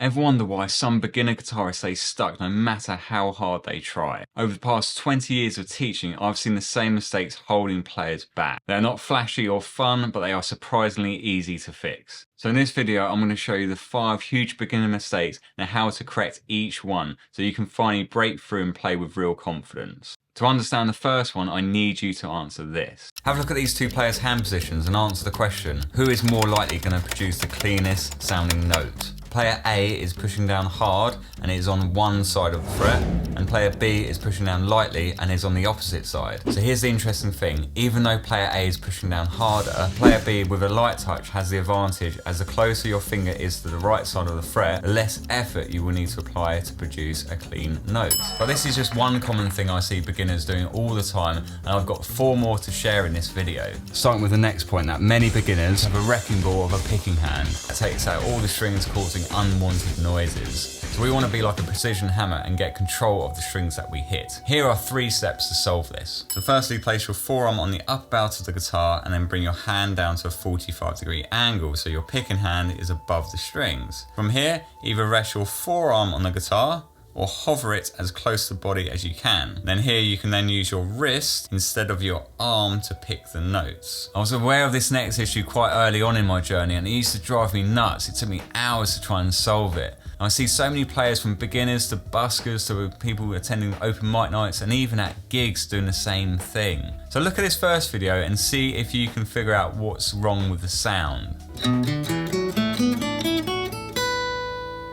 Ever wonder why some beginner guitarists stay stuck no matter how hard they try? Over the past 20 years of teaching, I've seen the same mistakes holding players back. They're not flashy or fun, but they are surprisingly easy to fix. So in this video, I'm going to show you the 5 huge beginner mistakes and how to correct each one so you can finally break through and play with real confidence. To understand the first one, I need you to answer this. Have a look at these two players' hand positions and answer the question, who is more likely going to produce the cleanest sounding note? Player A is pushing down hard and is on one side of the fret, and player B is pushing down lightly and is on the opposite side. So here's the interesting thing, even though player A is pushing down harder, player B with a light touch has the advantage, as the closer your finger is to the right side of the fret, the less effort you will need to apply to produce a clean note. But this is just one common thing I see beginners doing all the time, and I've got 4 more to share in this video. Starting with the next point, that many beginners have a wrecking ball of a picking hand that takes out all the strings, causing unwanted noises. So we want to be like a precision hammer and get control of the strings that we hit. Here are 3 steps to solve this. So firstly, place your forearm on the upper bout of the guitar and then bring your hand down to a 45-degree angle so your picking hand is above the strings. From here, either rest your forearm on the guitar or hover it as close to the body as you can. Then here you can then use your wrist instead of your arm to pick the notes. I was aware of this next issue quite early on in my journey, and it used to drive me nuts. It took me hours to try and solve it. And I see so many players, from beginners to buskers to people attending open mic nights and even at gigs, doing the same thing. So look at this first video and see if you can figure out what's wrong with the sound.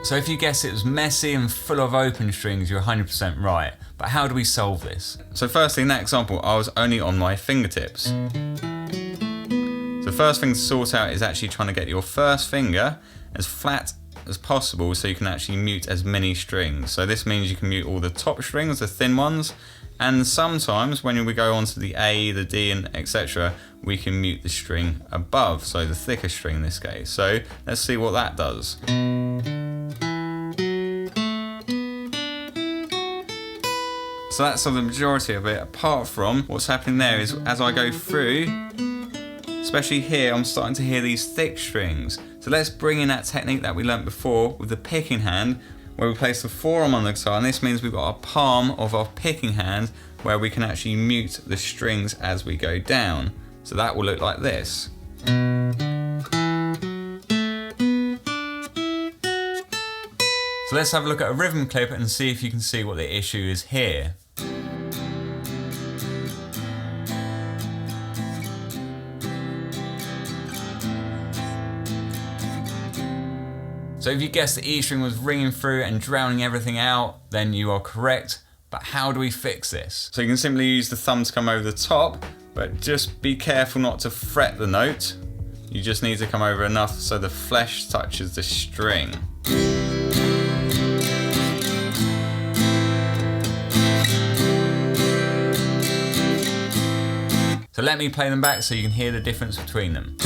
So if you guess it was messy and full of open strings, you're 100% right. But how do we solve this? So firstly, in that example, I was only on my fingertips. So the first thing to sort out is actually trying to get your first finger as flat as possible so you can actually mute as many strings. So this means you can mute all the top strings, the thin ones, and sometimes when we go on to the A, the D, and etc., we can mute the string above, so the thicker string in this case. So let's see what that does. So that's the majority of it, apart from what's happening there is as I go through, especially here, I'm starting to hear these thick strings. So let's bring in that technique that we learnt before with the picking hand, where we place the forearm on the guitar, and this means we've got a palm of our picking hand where we can actually mute the strings as we go down. So that will look like this. So let's have a look at a rhythm clip and see if you can see what the issue is here. So if you guessed the E string was ringing through and drowning everything out, then you are correct. But how do we fix this? So you can simply use the thumb to come over the top, but just be careful not to fret the note. You just need to come over enough so the flesh touches the string. So let me play them back so you can hear the difference between them.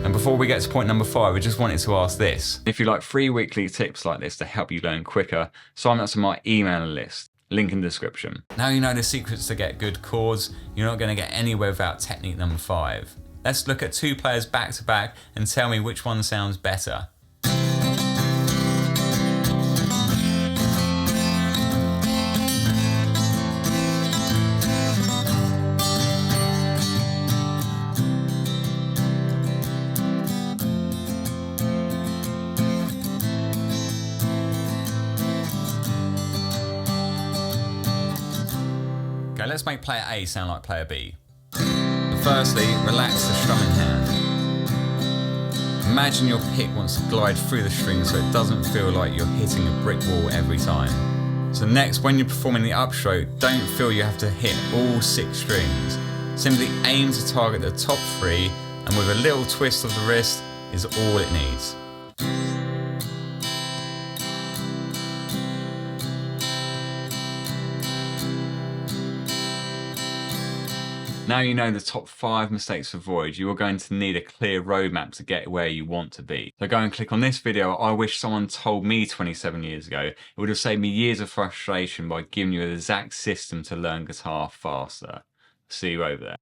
And before we get to point number 5, I just wanted to ask this. If you like free weekly tips like this to help you learn quicker, sign up to my email list. Link in the description. Now you know the secrets to get good chords, you're not going to get anywhere without technique number 5. Let's look at 2 players back to back and tell me which one sounds better. Okay, let's make player A sound like player B. Firstly, relax the strumming hand. Imagine your pick wants to glide through the string so it doesn't feel like you're hitting a brick wall every time. So next, when you're performing the upstroke, don't feel you have to hit all 6 strings. Simply aim to target the top 3, and with a little twist of the wrist is all it needs. Now you know the top 5 mistakes to avoid, you are going to need a clear roadmap to get where you want to be. So go and click on this video. I wish someone told me 27 years ago. It would have saved me years of frustration by giving you an exact system to learn guitar faster. See you over there.